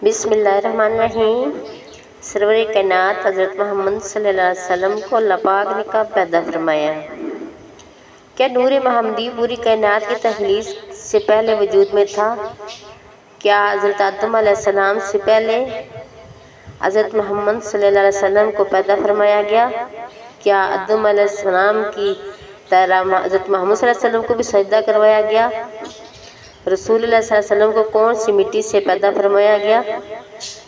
بسم اللہ الرحمن الرحیم۔ سرور کائنات حضرت محمد صلی اللہ علیہ وسلم کو اللہ پاک نے کب پیدا فرمایا؟ کیا نور محمدی پوری کائنات کی تخلیق سے پہلے وجود میں تھا؟ کیا حضرت آدم علیہ السلام سے پہلے حضرت محمد صلی اللہ علیہ وسلم کو پیدا فرمایا گیا؟ کیا آدم علیہ السلام کی طرح حضرت محمد صلی اللہ علیہ وسلم کو بھی سجدہ کروایا گیا؟ رسول اللہ صلی اللہ علیہ وسلم کو کون سی مٹی سے پیدا فرمایا گیا؟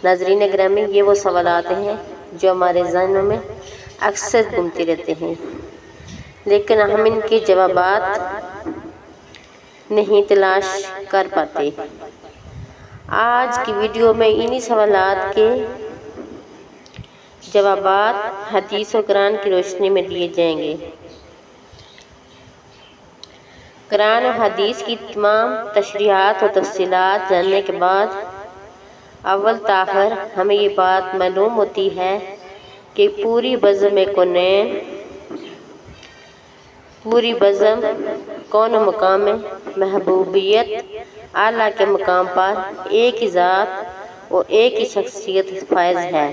ناظرین گرامی، یہ وہ سوالات ہیں جو ہمارے ذہنوں میں اکثر گھومتے رہتے ہیں، لیکن ہم ان کے جوابات نہیں تلاش کر پاتے۔ آج کی ویڈیو میں انہی سوالات کے جوابات حدیث و قرآن کی روشنی میں دیے جائیں گے۔ قرآن و حدیث کی تمام تشریحات و تفصیلات جاننے کے بعد اول تاخر ہمیں یہ بات معلوم ہوتی ہے کہ پوری بزم کون و مقام محبوبیت اعلیٰ کے مقام پر ایک ہی ذات اور ایک ہی شخصیت فائز ہے،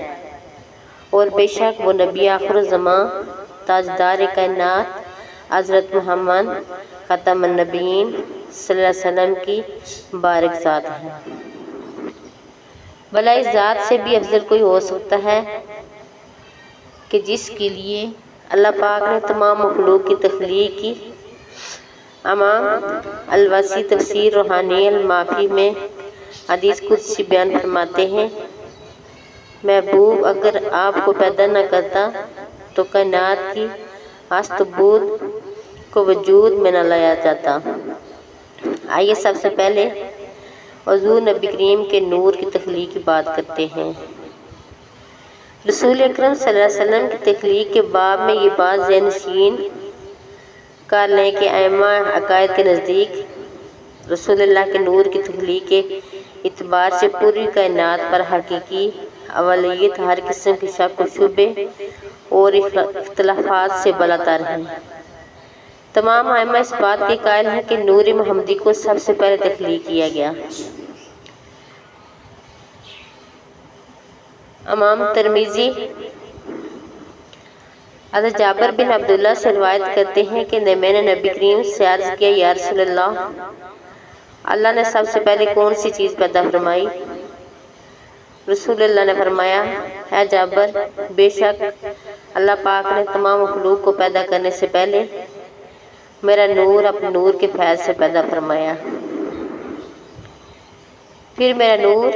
اور بے شک وہ نبی آخر الزماں تاجدار کائنات حضرت محمد خاتم النبیین صلی اللہ علیہ وسلم کی بارک ذات ہے۔ بھلا اس ذات سے بھی افضل کوئی ہو سکتا ہے کہ جس کے لیے اللہ پاک نے تمام مخلوق کی تخلیق کی؟ امام الوسیع تفسیر روحانی المعافی میں حدیث قدسی بیان فرماتے ہیں، محبوب اگر آپ کو پیدا نہ کرتا تو کائنات کی ہست و بود کو وجود میں نہ لایا جاتا۔ آئیے سب سے پہلے حضور نبی کریم کے نور کی تخلیق کی بات کرتے ہیں۔ رسول اکرم صلی اللہ علیہ وسلم کی تخلیق کے باب میں یہ بات ذہن نشین کر لیں کہ ائمہ عقائد کے نزدیک رسول اللہ کے نور کی تخلیق کے اعتبار سے پوری کائنات پر حقیقی اولیت ہر قسم کی شک و شبہ اور اختلافات سے بالاتر ہے۔ تمام ائمہ اس بات کے قائل ہیں کہ نور محمدی کو سب سے پہلے تخلیق کیا گیا۔ امام ترمذی حضرت جابر بن عبداللہ سے روایت کرتے ہیں کہ میں نے نبی کریم سے عرض کیا، یا رسول اللہ نے سب سے پہلے کون سی چیز پیدا فرمائی؟ رسول اللہ نے فرمایا، اے جابر، بے شک اللہ پاک نے تمام مخلوق کو پیدا کرنے سے پہلے میرا نور اپنے نور کے فیض سے پیدا فرمایا، پھر میرا نور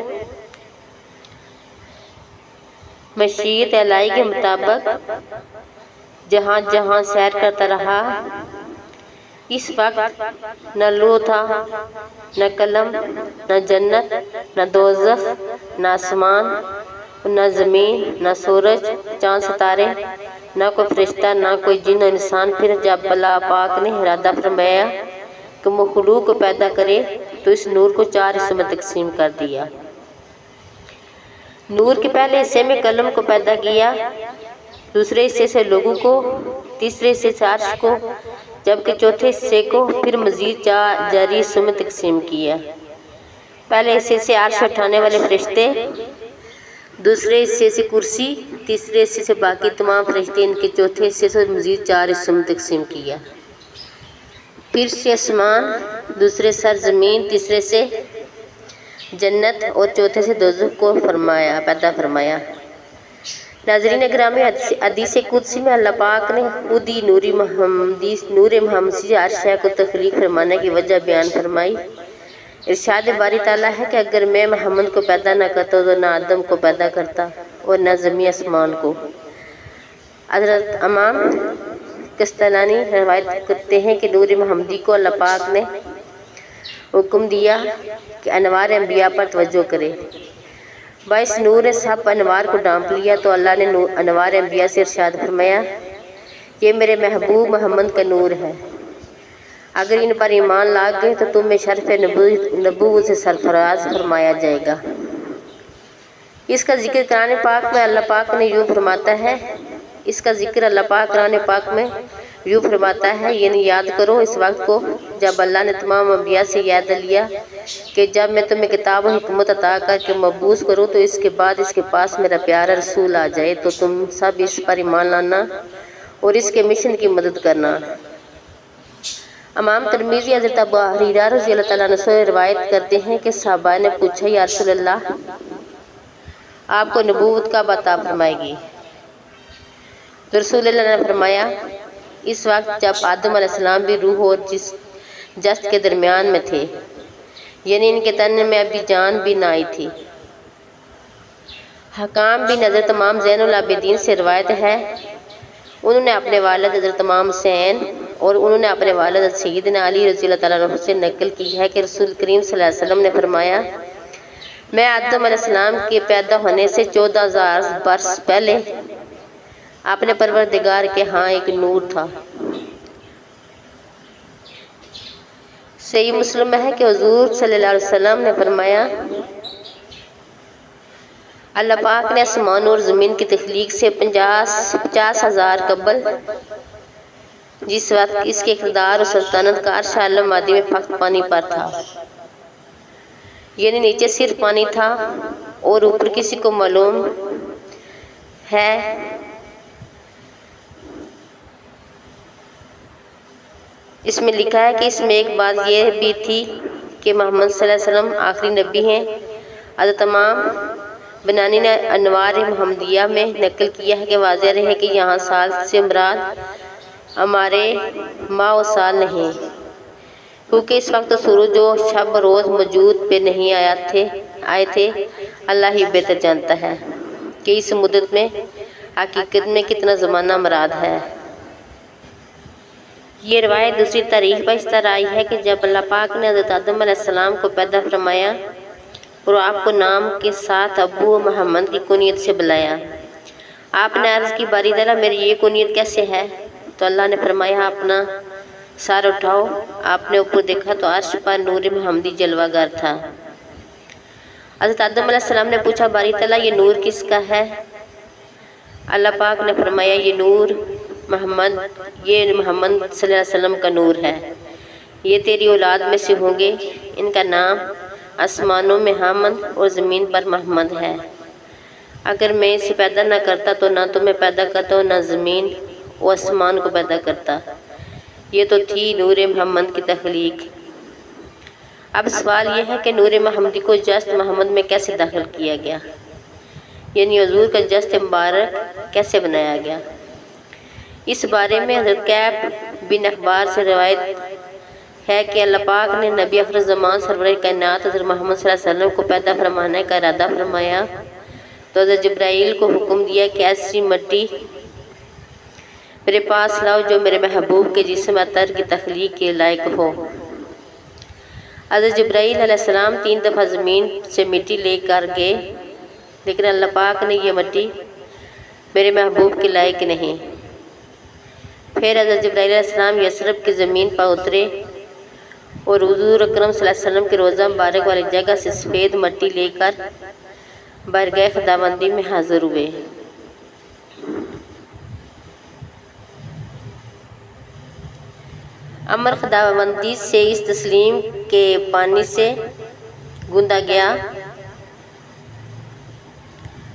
مشیت الہی کے مطابق جہاں جہاں سیر کرتا رہا۔ اس وقت نہ لوح تھا، نہ قلم، نہ جنت، نہ دوزخ، نہ آسمان، نہ زمین، نہ سورج، چاند، ستارے، نہ کوئی فرشتہ، نہ کوئی جن و انسان۔ پھر جب اللہ پاک نے ارادہ فرمایا کہ مخلوق کو پیدا کرے تو اس نور کو 4 حصوں میں تقسیم کر دیا۔ نور کے پہلے حصے میں قلم کو پیدا کیا، دوسرے حصے سے لوگوں کو، تیسرے حصے سے عرش کو، جبکہ چوتھے حصے کو پھر مزید 4 جاری حصوں میں تقسیم کیا۔ پہلے حصے سے عرش اٹھانے والے فرشتے، دوسرے حصے سے کرسی، تیسرے حصے سے باقی تمام فرشتے، ان کے چوتھے حصے سے مزید 4 حصوں میں تقسیم کیا۔ پھر سے آسمان، دوسرے سر زمین، تیسرے سے جنت اور چوتھے سے دوزخ کو پیدا فرمایا۔ ناظرین گرامی، حدیث قدسی میں اللہ پاک نے خود ہی نور محمدی سے عرش کو تخلیق فرمانے کی وجہ بیان فرمائی۔ ارشاد باری تعالیٰ ہے کہ اگر میں محمد کو پیدا نہ کرتا تو نہ آدم کو پیدا کرتا اور نہ زمین آسمان کو۔ حضرت امام قسطلانی روایت کرتے ہیں کہ نور محمدی کو اللہ پاک نے حکم دیا کہ انوار انبیاء پر توجہ کرے۔ باعث نور نے سب انوار کو ڈھانپ لیا تو اللہ نے انوار انبیاء سے ارشاد فرمایا، یہ میرے محبوب محمد کا نور ہے، اگر ان پر ایمان لا گئے تو تمہیں شرف نبوت سے سرفراز فرمایا جائے گا۔ اس کا ذکر قرآن پاک میں اللہ پاک نے یوں فرماتا ہے، یعنی یاد کرو اس وقت کو جب اللہ نے تمام انبیاء سے یہ عہد لیا کہ جب میں تمہیں کتاب و حکمت عطا کر کے مبعوث کروں تو اس کے بعد اس کے پاس میرا پیارا رسول آ جائے تو تم سب اس پر ایمان لانا اور اس کے مشن کی مدد کرنا۔ امام ترمذی حضرت ابو ہریرہ رضی اللہ تعالیٰ عنہ سے روایت کرتے ہیں کہ صحابہ نے پوچھا، یا رسول اللہ، آپ کو نبوت کب عطا فرمائے گی؟ تو رسول اللہ نے فرمایا، اس وقت جب آدم علیہ السلام بھی روح اور جسد کے درمیان میں تھے، یعنی ان کے تن میں ابھی جان بھی نہ آئی تھی۔ حکام بن حضرت امام زین العابدین سے روایت ہے، انہوں نے اپنے والد حضرت امام حسین اور انہوں نے اپنے والد حضرت سیدنا علی رضی اللہ تعالیٰ عنہ سے نقل کی ہے کہ رسول کریم صلی اللہ علیہ وسلم نے فرمایا، میں آدم علیہ السلام کے پیدا ہونے سے 14,000 برس پہلے اپنے پروردگار کے ہاں ایک نور تھا۔ صحیح مسلم میں ہے کہ حضور صلی اللہ علیہ وسلم نے فرمایا، اللہ پاک نے آسمان اور زمین کی تخلیق سے 50,000 قبل، جس وقت اس کے اقتدار اور سلطنت کا عرش عالم مادی میں فقط پانی پر تھا، یعنی نیچے صرف پانی تھا اور اوپر کسی کو معلوم ہے اس میں لکھا ہے کہ اس میں ایک بات یہ بھی تھی کہ محمد صلی اللہ علیہ وسلم آخری نبی ہیں۔ حضرت امام بنانی نے انوار محمدیہ میں نقل کیا ہے کہ واضح رہے کہ یہاں سال سے مراد ہمارے ماہ و سال نہیں، کیونکہ اس وقت سورج و شب روز موجود پہ نہیں آئے تھے۔ اللہ ہی بہتر جانتا ہے کہ اس مدت میں حقیقت میں کتنا زمانہ مراد ہے۔ یہ روایت دوسری تاریخ پر اس طرح آئی ہے کہ جب اللہ پاک نے حضرت آدم علیہ السلام کو پیدا فرمایا اور آپ کو نام کے ساتھ ابو محمد کی کنیت سے بلایا، آپ نے عرض کی، باری تعالیٰ میری یہ کنیت کیسے ہے؟ تو اللہ نے فرمایا، اپنا سر اٹھاؤ۔ آپ نے اوپر دیکھا تو عرش پر نور محمدی جلوہ گر تھا۔ حضرت آدم علیہ السلام نے پوچھا، باری تعالیٰ یہ نور کس کا ہے؟ اللہ پاک نے فرمایا، یہ محمد صلی اللہ علیہ وسلم کا نور ہے، یہ تیری اولاد میں سے ہوں گے، ان کا نام آسمانوں میں حامد اور زمین پر محمد ہے۔ اگر میں اسے پیدا نہ کرتا تو نہ تمہیں پیدا کرتا اور نہ زمین و آسمان کو پیدا کرتا۔ یہ تو تھی نور محمد کی تخلیق۔ اب سوال یہ ہے کہ نور محمدی کو جسد محمد میں کیسے داخل کیا گیا، یعنی حضور کا جسد مبارک کیسے بنایا گیا؟ اس بارے میں حضرت کعب بن اخبار سے روایت ہے کہ اللہ پاک نے نبی آخر زمان سرور کائنات حضرت محمد صلی اللہ علیہ وسلم کو پیدا فرمانے کا ارادہ فرمایا تو حضرت جبرائیل کو حکم دیا کہ ایسی مٹی میرے پاس لاؤ جو میرے محبوب کے جسم اطہر کی تخلیق کے لائق ہو۔ حضرت جبرائیل علیہ السلام 3 دفعہ زمین سے مٹی لے کر گئے، لیکن اللہ پاک نے یہ مٹی میرے محبوب کے لائق نہیں۔ پھر حضرت جبرائیل علیہ السلام یثرب کی زمین پر اترے اور حضور اکرم صلی اللہ علیہ وسلم کے روضہ مبارک والی جگہ سے سفید مٹی لے کر بارگاہ خداوندی میں حاضر ہوئے۔ امر خداوندی سے اس تسلیم کے پانی سے گوندا گیا،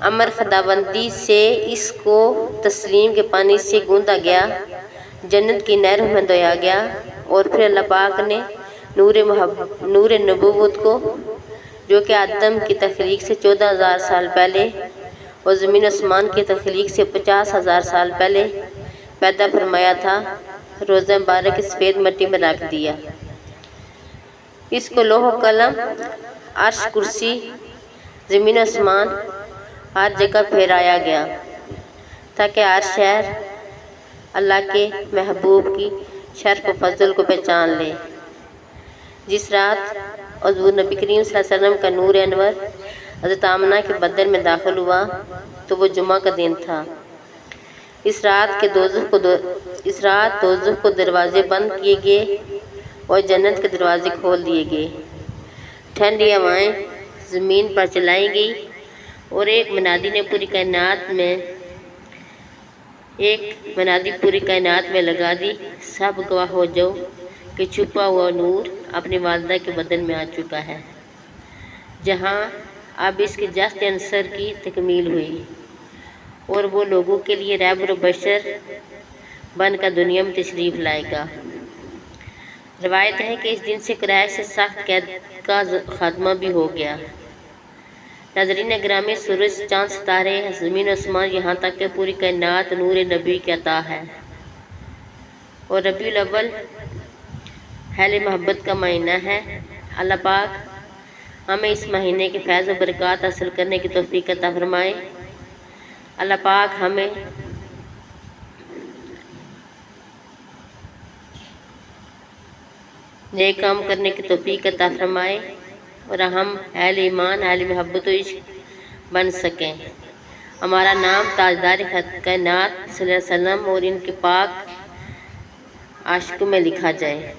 امر خداوندی سے اس کو تسلیم کے پانی سے گوندا گیا، جنت کی نہروں میں دھویا گیا، اور پھر اللہ پاک نے نور نبوت کو، جو کہ آدم کی تخلیق سے 14,000 سال پہلے اور زمین آسمان کی تخلیق سے 50,000 سال پہلے پیدا فرمایا تھا، روضہ مبارک سفید مٹی میں رکھ دیا۔ اس کو لوح و قلم، عرش، کرسی، زمین آسمان ہر جگہ پھیرایا گیا تاکہ ہر شہر اللہ کے محبوب کی شرف و فضل کو پہچان لے۔ جس رات حضور نبی کریم صلی اللہ علیہ وسلم کا نور انور حضرت آمنہ کے بدن میں داخل ہوا تو وہ جمعہ کا دن تھا۔ اس رات دوزخ کو دروازے بند کیے گئے اور جنت کے دروازے کھول دیے گئے، ٹھنڈی ہوائیں زمین پر چلائی گئی اور ایک منادی پوری کائنات میں لگا دی، سب گواہ ہو جاؤ کہ چھپا ہوا نور اپنی والدہ کے بدن میں آ چکا ہے، جہاں اب اس کے جست عنصر کی تکمیل ہوئی اور وہ لوگوں کے لیے رہبر بشر بن کر دنیا میں تشریف لائے گا۔ روایت ہے کہ اس دن سے قریش سے سخت قید کا خاتمہ بھی ہو گیا۔ ناظرین گرامی، سورج، چاند، ستارے، زمین و آسمان، یہاں تک کہ پوری کائنات نور نبی کی عطا ہے، اور ربیع الاول اہل محبت کا مہینہ ہے۔ اللہ پاک ہمیں اس مہینے کے فیض و برکات حاصل کرنے کی توفیق عطا فرمائے۔ اللہ پاک ہمیں نیک کام کرنے کی توفیق عطا فرمائے اور ہم اہل ایمان، اہل محبت و عشق بن سکیں، ہمارا نام تاجدار کائنات صلی اللہ علیہ وسلم اور ان کے پاک عاشقوں میں لکھا جائے۔